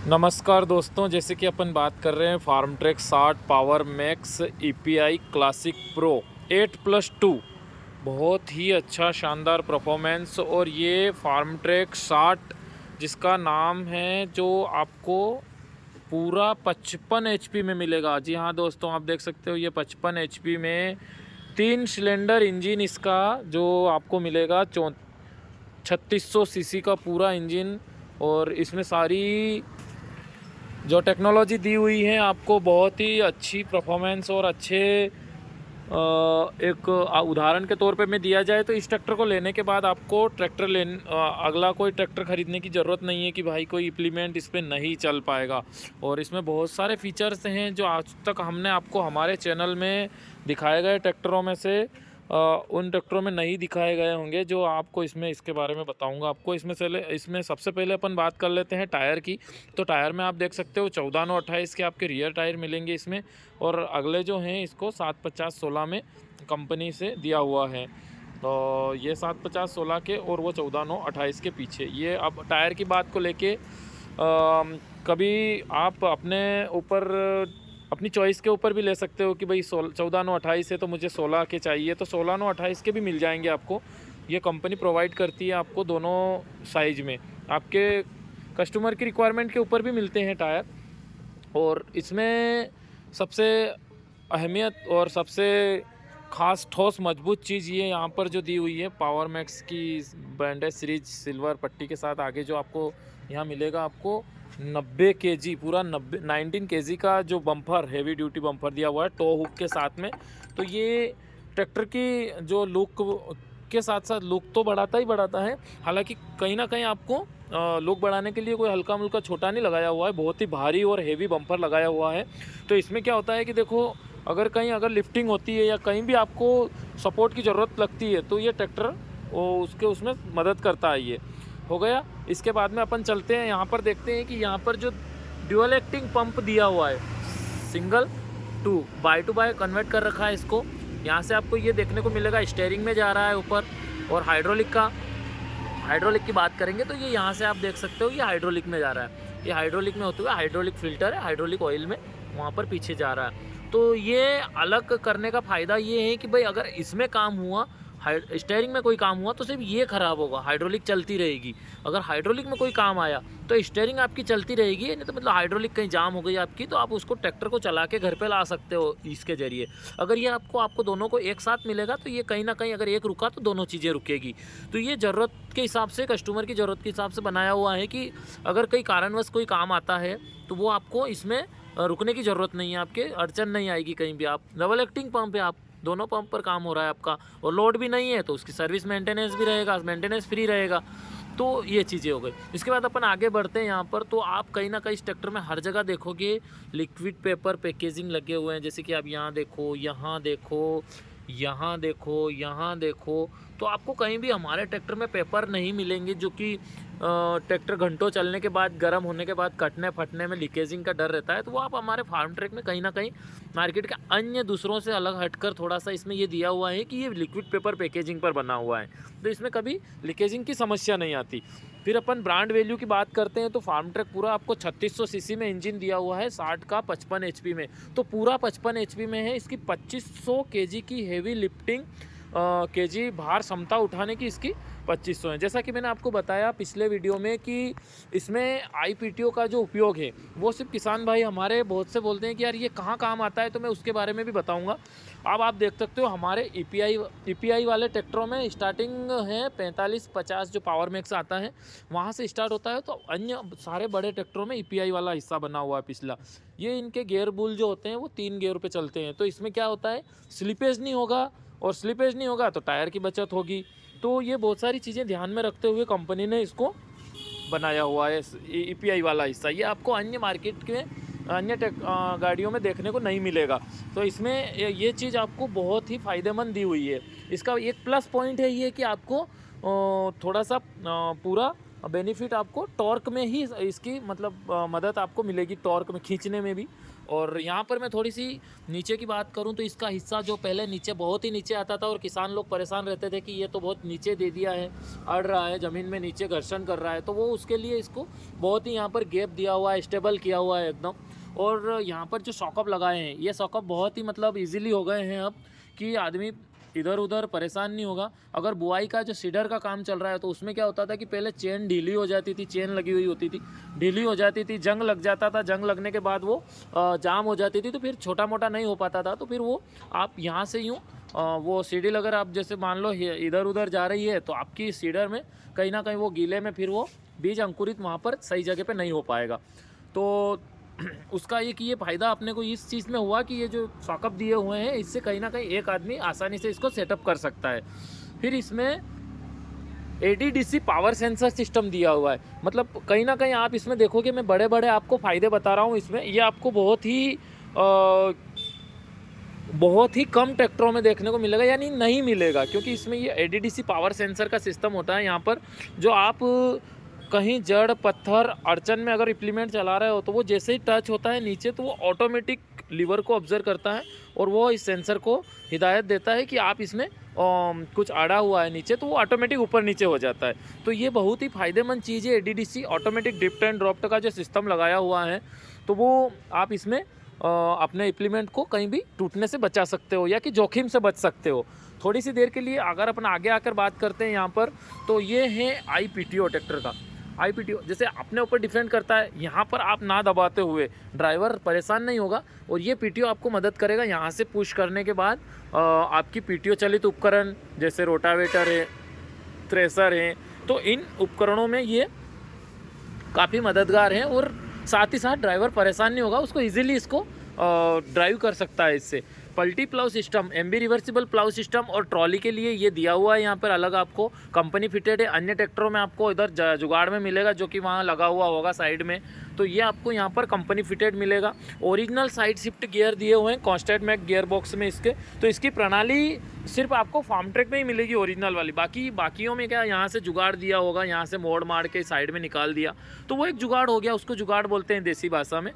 नमस्कार दोस्तों, जैसे कि अपन बात कर रहे हैं Farmtrac 60 power max EPI classic pro 8+2। बहुत ही अच्छा शानदार परफॉर्मेंस। और ये फार्म ट्रैक 60 जिसका नाम है, जो आपको पूरा 55 एचपी में मिलेगा। जी हाँ दोस्तों, आप देख सकते हो ये 55 एचपी में 3 सिलेंडर इंजन इसका जो आपको मिलेगा। 3600 सीसी का पूरा इंजन। और इसमें सारी जो टेक्नोलॉजी दी हुई है आपको, बहुत ही अच्छी परफॉर्मेंस और अच्छे एक उदाहरण के तौर पे में दिया जाए तो इस ट्रैक्टर को लेने के बाद आपको अगला कोई ट्रैक्टर ख़रीदने की ज़रूरत नहीं है कि भाई कोई इम्प्लीमेंट इस पर नहीं चल पाएगा। और इसमें बहुत सारे फीचर्स हैं जो आज तक हमने आपको हमारे चैनल में दिखाए गए ट्रैक्टरों में से उन ट्रैक्टरों में नहीं दिखाए गए होंगे, जो आपको इसके बारे में बताऊंगा आपको। इसमें सबसे पहले अपन बात कर लेते हैं टायर की। तो टायर में आप देख सकते हो 14/9/28 के आपके रियर टायर मिलेंगे इसमें। और अगले जो हैं इसको 750/16 में कंपनी से दिया हुआ है। तो ये 750/16 के और वो 14/9/28 के पीछे। ये अब टायर की बात को लेके कभी आप अपने ऊपर अपनी चॉइस के ऊपर भी ले सकते हो कि भाई 14/9/28 है तो मुझे 16 के चाहिए, तो 16/9/28 के भी मिल जाएंगे आपको। ये कंपनी प्रोवाइड करती है आपको दोनों साइज में। आपके कस्टमर की रिक्वायरमेंट के ऊपर भी मिलते हैं टायर। और इसमें सबसे अहमियत और सबसे ख़ास ठोस मजबूत चीज़ ये यहाँ पर जो दी हुई है, पावर मैक्स की ब्रांडेड सीरीज सिल्वर पट्टी के साथ आगे जो आपको यहाँ मिलेगा, आपको 90 केजी पूरा 19 केजी का जो बम्पर, हेवी ड्यूटी बम्पर दिया हुआ है टो हुक के साथ में। तो ये ट्रैक्टर की जो लुक के साथ साथ लुक तो बढ़ाता ही बढ़ाता है। हालांकि कहीं ना कहीं आपको लुक बढ़ाने के लिए कोई हल्का मुल्का छोटा नहीं लगाया हुआ है, बहुत ही भारी और हेवी बम्पर लगाया हुआ है। तो इसमें क्या होता है कि देखो, अगर लिफ्टिंग होती है या कहीं भी आपको सपोर्ट की ज़रूरत लगती है तो ये ट्रैक्टर उसमें मदद करता है। ये हो गया। इसके बाद में अपन चलते हैं, यहाँ पर देखते हैं कि यहाँ पर जो ड्यूअल एक्टिंग पंप दिया हुआ है, सिंगल टू बाय कन्वर्ट कर रखा है इसको। यहाँ से आपको ये देखने को मिलेगा, स्टीयरिंग में जा रहा है ऊपर। और हाइड्रोलिक की बात करेंगे तो ये यहाँ से आप देख सकते हो, ये हाइड्रोलिक में जा रहा है। ये हाइड्रोलिक में होते हुए हाइड्रोलिक फिल्टर है, हाइड्रोलिक ऑयल में वहाँ पर पीछे जा रहा है। तो ये अलग करने का फ़ायदा ये है कि भाई अगर इसमें काम हुआ, स्टीयरिंग में कोई काम हुआ तो सिर्फ ये ख़राब होगा, हाइड्रोलिक चलती रहेगी। अगर हाइड्रोलिक में कोई काम आया तो स्टीयरिंग आपकी चलती रहेगी, नहीं तो मतलब हाइड्रोलिक कहीं जाम हो गई आपकी तो आप उसको ट्रैक्टर को चला के घर पे ला सकते हो इसके ज़रिए। अगर ये आपको दोनों को एक साथ मिलेगा तो ये कहीं ना कहीं अगर एक रुका तो दोनों चीज़ें रुकेगी। तो ये ज़रूरत के हिसाब से, कस्टमर की ज़रूरत के हिसाब से बनाया हुआ है कि अगर कई कारणवश कोई काम आता है तो वो आपको इसमें रुकने की ज़रूरत नहीं है, आपके अड़चन नहीं आएगी कहीं भी। आप डबल एक्टिंग पंप है, आप दोनों पंप पर काम हो रहा है आपका, और लोड भी नहीं है तो उसकी सर्विस मेंटेनेंस भी रहेगा, मेंटेनेंस फ्री रहेगा। तो ये चीज़ें हो गई। इसके बाद अपन आगे बढ़ते हैं यहाँ पर। तो आप कहीं ना कहीं इस ट्रैक्टर में हर जगह देखोगे लिक्विड पेपर पैकेजिंग लगे हुए हैं। जैसे कि आप यहाँ देखो, यहाँ देखो, यहाँ देखो, यहाँ देखो। तो आपको कहीं भी हमारे ट्रैक्टर में पेपर नहीं मिलेंगे जो कि ट्रैक्टर घंटों चलने के बाद, गर्म होने के बाद कटने फटने में लीकेजिंग का डर रहता है। तो वो आप हमारे फार्म ट्रैक में कहीं ना कहीं मार्केट के अन्य दूसरों से अलग हटकर थोड़ा सा इसमें ये दिया हुआ है कि ये लिक्विड पेपर पैकेजिंग पर बना हुआ है, तो इसमें कभी लीकेजिंग की समस्या नहीं आती। फिर अपन ब्रांड वैल्यू की बात करते हैं तो फार्म ट्रैक पूरा आपको 3600 सीसी में इंजन दिया हुआ है, 60 का 55 एचपी में। तो पूरा 55 एचपी में है। इसकी 2500 केजी की हेवी लिफ्टिंग केजी भार क्षमता उठाने की इसकी 2500 है। जैसा कि मैंने आपको बताया पिछले वीडियो में कि इसमें आईपीटीओ का जो उपयोग है वो सिर्फ किसान भाई हमारे बहुत से बोलते हैं कि यार ये कहाँ काम आता है, तो मैं उसके बारे में भी बताऊंगा। अब आप देख सकते हो हमारे ईपीआई वाले ट्रैक्टरों में स्टार्टिंग है 45-50 जो पावर मैक्स आता है वहाँ से स्टार्ट होता है। तो अन्य सारे बड़े ट्रैक्टरों में ईपीआई वाला हिस्सा बना हुआ है पिछला। ये इनके गियर बुल जो होते हैं वो 3 गियर पे चलते हैं। तो इसमें क्या होता है, स्लिपेज नहीं होगा, और स्लिपेज नहीं होगा तो टायर की बचत होगी। तो ये बहुत सारी चीज़ें ध्यान में रखते हुए कंपनी ने इसको बनाया हुआ है ईपीआई वाला हिस्सा। ये आपको अन्य मार्केट के अन्य गाड़ियों में देखने को नहीं मिलेगा। तो इसमें ये चीज़ आपको बहुत ही फ़ायदेमंद दी हुई है। इसका एक प्लस पॉइंट है ये कि आपको थोड़ा सा पूरा बेनिफिट आपको टॉर्क में ही इसकी मतलब मदद आपको मिलेगी, टॉर्क में खींचने में भी। और यहाँ पर मैं थोड़ी सी नीचे की बात करूँ तो इसका हिस्सा जो पहले नीचे बहुत ही नीचे आता था और किसान लोग परेशान रहते थे कि ये तो बहुत नीचे दे दिया है, अड़ रहा है ज़मीन में, नीचे घर्षण कर रहा है, तो वो उसके लिए इसको बहुत ही यहाँ पर गैप दिया हुआ है, स्टेबल किया हुआ है एकदम। और यहाँ पर जो सॉकअप लगाए हैं, ये सॉकअप बहुत ही मतलब ईजिली हो गए हैं अब, कि आदमी इधर उधर परेशान नहीं होगा। अगर बुआई का जो सीडर का काम चल रहा है तो उसमें क्या होता था कि पहले चेन ढीली हो जाती थी, चेन लगी हुई होती थी, ढीली हो जाती थी, जंग लग जाता था, जंग लगने के बाद वो जाम हो जाती थी, तो फिर छोटा मोटा नहीं हो पाता था। तो फिर वो आप यहाँ से यूँ वो सीडी अगर आप जैसे मान लो इधर उधर जा रही है तो आपकी सीडर में कहीं ना कहीं वो गीले में फिर वो बीज अंकुरित वहाँ पर सही जगह पे नहीं हो पाएगा। तो उसका ये फ़ायदा अपने को इस चीज़ में हुआ कि ये जो सॉकअप दिए हुए हैं इससे कहीं ना कहीं एक आदमी आसानी से इसको सेटअप कर सकता है। फिर इसमें ADDC पावर सेंसर सिस्टम दिया हुआ है, मतलब कहीं ना कहीं आप इसमें देखोगे, मैं बड़े बड़े आपको फ़ायदे बता रहा हूँ इसमें, ये आपको बहुत ही कम ट्रैक्टरों में देखने को मिलेगा, यानी नहीं मिलेगा, क्योंकि इसमें ये ADDC पावर सेंसर का सिस्टम होता है यहाँ पर। जो आप कहीं जड़ पत्थर अड़चन में अगर इम्प्लीमेंट चला रहे हो तो वो जैसे ही टच होता है नीचे तो वो ऑटोमेटिक लीवर को ऑब्जर्व करता है और वो इस सेंसर को हिदायत देता है कि आप इसमें कुछ अड़ा हुआ है नीचे, तो वो ऑटोमेटिक ऊपर नीचे हो जाता है। तो ये बहुत ही फ़ायदेमंद चीज़ है ADDC ऑटोमेटिक डिप्ट एंड ड्रॉप्ट का जो सिस्टम लगाया हुआ है, तो वो आप इसमें अपने इम्प्लीमेंट को कहीं भी टूटने से बचा सकते हो या कि जोखिम से बच सकते हो थोड़ी सी देर के लिए। अगर अपन आगे आकर बात करते हैं यहाँ पर, तो ये है IPTO ट्रैक्टर का। IPTO जैसे अपने ऊपर डिपेंड करता है, यहाँ पर आप ना दबाते हुए ड्राइवर परेशान नहीं होगा, और ये PTO आपको मदद करेगा। यहाँ से पुश करने के बाद आपकी PTO चलित उपकरण जैसे रोटावेटर है, थ्रेसर है, तो इन उपकरणों में ये काफ़ी मददगार हैं और साथ ही साथ ड्राइवर परेशान नहीं होगा, उसको इजीली इसको ड्राइव कर सकता है। इससे पल्टी plough system, MB reversible plough system और ट्रॉली के लिए ये दिया हुआ है यहाँ पर अलग, आपको कंपनी फिटेड है। अन्य ट्रैक्टरों में आपको इधर जुगाड़ में मिलेगा जो कि वहाँ लगा हुआ होगा साइड में, तो ये आपको यहाँ पर कंपनी फिटेड मिलेगा। ओरिजिनल साइड शिफ्ट गियर दिए हुए हैं कांस्टेंट मैक गियर बॉक्स में इसके, तो इसकी प्रणाली सिर्फ आपको फार्म ट्रैक में ही मिलेगी ओरिजिनल वाली। बाकियों में क्या यहाँ से जुगाड़ दिया होगा, यहाँ से मोड़ मार के साइड में निकाल दिया, तो वो एक जुगाड़ हो गया, उसको जुगाड़ बोलते हैं देसी भाषा में।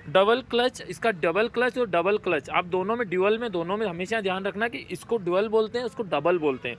डबल क्लच, इसका डबल क्लच और डबल क्लच आप दोनों में, ड्यूअल में, दोनों में हमेशा ध्यान रखना कि इसको ड्यूअल बोलते हैं, उसको डबल बोलते हैं।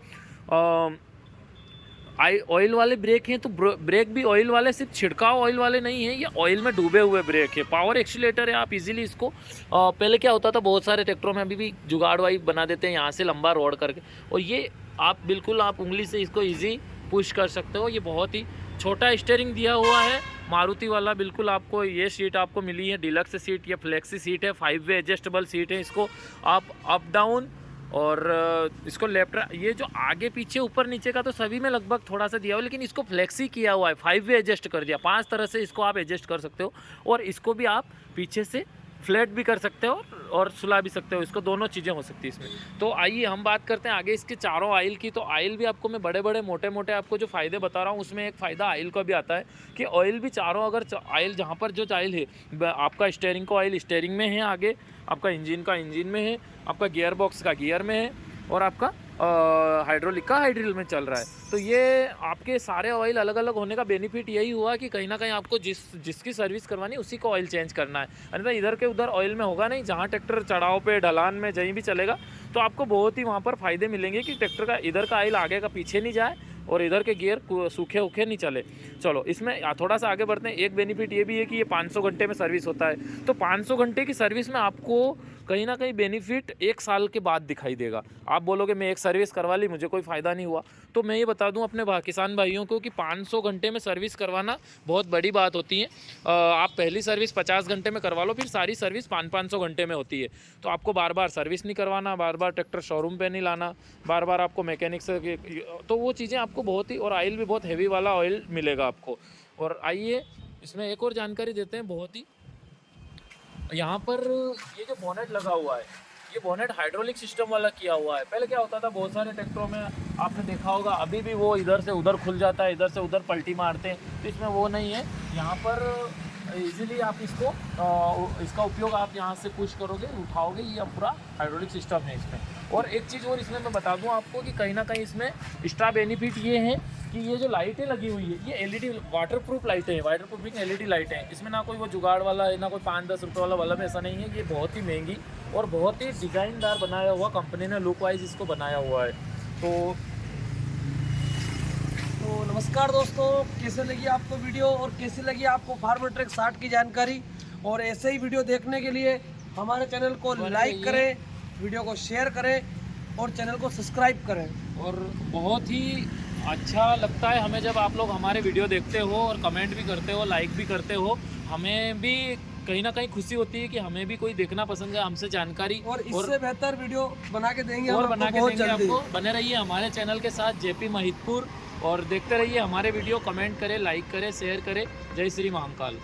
ऑयल वाले ब्रेक हैं तो ब्रेक भी ऑयल वाले, सिर्फ छिड़काव ऑयल वाले नहीं है, ये ऑयल में डूबे हुए ब्रेक है। पावर एक्सीलेटर है, आप इजीली इसको पहले क्या होता था बहुत सारे ट्रैक्टरों में, अभी भी जुगाड़ वाई बना देते हैं यहाँ से लंबा रोड करके, और ये आप बिल्कुल आप उंगली से इसको ईजी पुश कर सकते हो। ये बहुत ही छोटा स्टीयरिंग दिया हुआ है मारुति वाला, बिल्कुल आपको ये सीट आपको मिली है डिलक्स सीट, ये फ्लेक्सी सीट है, 5 वे एडजस्टेबल सीट है। इसको आप अप डाउन और इसको लेफ्ट, ये जो आगे पीछे ऊपर नीचे का तो सभी में लगभग थोड़ा सा दिया हुआ, लेकिन इसको फ्लेक्सी किया हुआ है, 5 वे एडजस्ट कर दिया, 5 तरह से इसको आप एडजस्ट कर सकते हो। और इसको भी आप पीछे से फ्लैट भी कर सकते हो और सुला भी सकते हो, इसको दोनों चीज़ें हो सकती है इसमें। तो आइए हम बात करते हैं आगे इसके चारों आयल की। तो आयल भी आपको मैं बड़े बड़े मोटे मोटे आपको जो फ़ायदे बता रहा हूँ उसमें एक फ़ायदा आयल का भी आता है कि ऑयल भी चारों, अगर आयल जहाँ पर जो आयल है, आपका स्टीयरिंग का ऑयल स्टीयरिंग में है, आगे आपका इंजन का इंजन में है, आपका गियर बॉक्स का गियर में है, और आपका हाइड्रोलिक का हाइड्रिल में चल रहा है। तो ये आपके सारे ऑयल अलग अलग होने का बेनिफिट यही हुआ कि कहीं ना कहीं आपको जिसकी सर्विस करवानी उसी को ऑयल चेंज करना है, अन्यथा इधर के उधर ऑयल में होगा नहीं। जहाँ ट्रैक्टर चढ़ाव पे ढलान में कहीं भी चलेगा तो आपको बहुत ही वहाँ पर फ़ायदे मिलेंगे कि ट्रैक्टर का इधर का ऑयल आगे का पीछे नहीं जाए और इधर के गियर सूखे उखे नहीं चले। चलो इसमें थोड़ा सा आगे बढ़ते हैं। एक बेनिफिट ये भी है कि ये 500 घंटे में सर्विस होता है, तो 500 घंटे की सर्विस में आपको कहीं ना कहीं बेनिफिट 1 साल के बाद दिखाई देगा। आप बोलोगे मैं एक सर्विस करवा ली, मुझे कोई फ़ायदा नहीं हुआ, तो मैं ये बता दूं अपने किसान भाइयों को कि 500 घंटे में सर्विस करवाना बहुत बड़ी बात होती है। आप पहली सर्विस 50 घंटे में करवा लो, फिर सारी सर्विस 500 घंटे में होती है। तो आपको बार बार सर्विस नहीं करवाना, बार बार ट्रैक्टर शोरूम पे नहीं लाना, बार बार आपको मैकेनिक से, तो वो चीज़ें आपको बहुत ही, और ऑयल भी बहुत हैवी वाला ऑयल मिलेगा आपको। और आइए इसमें एक और जानकारी देते हैं बहुत ही, यहाँ पर ये जो बोनेट लगा हुआ है, ये बोनेट हाइड्रोलिक सिस्टम वाला किया हुआ है। पहले क्या होता था बहुत सारे ट्रैक्टरों में आपने देखा होगा, अभी भी वो इधर से उधर खुल जाता है, इधर से उधर पलटी मारते हैं, तो इसमें वो नहीं है। यहाँ पर इजीली आप इसको इसका उपयोग आप यहाँ से पुश करोगे, उठाओगे, ये पूरा हाइड्रोलिक सिस्टम है इसमें। और एक चीज़ और इसमें मैं बता दूं आपको कि कहीं ना कहीं इसमें एक्स्ट्रा बेनिफिट ये है कि ये जो लाइटें लगी हुई है ये एलईडी वाटर प्रूफ लाइटें हैं, वाटर प्रूफिंग एलईडी लाइटें हैं। इसमें ना कोई वो जुगाड़ वाला है, ना कोई 5-10 रुपये वाला बल्ब, ऐसा नहीं है। ये बहुत ही महंगी और बहुत ही डिज़ाइनदार बनाया हुआ कंपनी ने लुक वाइज इसको बनाया हुआ है। तो नमस्कार दोस्तों, कैसे लगी आपको वीडियो और कैसी लगी आपको फार्मर ट्रैक 60 की जानकारी। और ऐसे ही वीडियो देखने के लिए हमारे चैनल को लाइक करें, वीडियो को शेयर करें और चैनल को सब्सक्राइब करें। और बहुत ही अच्छा लगता है हमें जब आप लोग हमारे वीडियो देखते हो और कमेंट भी करते हो, लाइक भी करते हो। हमें भी कहीं ना कहीं खुशी होती है कि हमें भी कोई देखना पसंद है, हमसे जानकारी और इससे बेहतर वीडियो बना के देंगे और हम बना के बहुत देंगे जल्दी। आपको। बने रहिए हमारे चैनल के साथ जेपी महितपुर और देखते रहिए हमारे वीडियो, कमेंट करें, लाइक करें, शेयर करें। जय श्री महाकाल।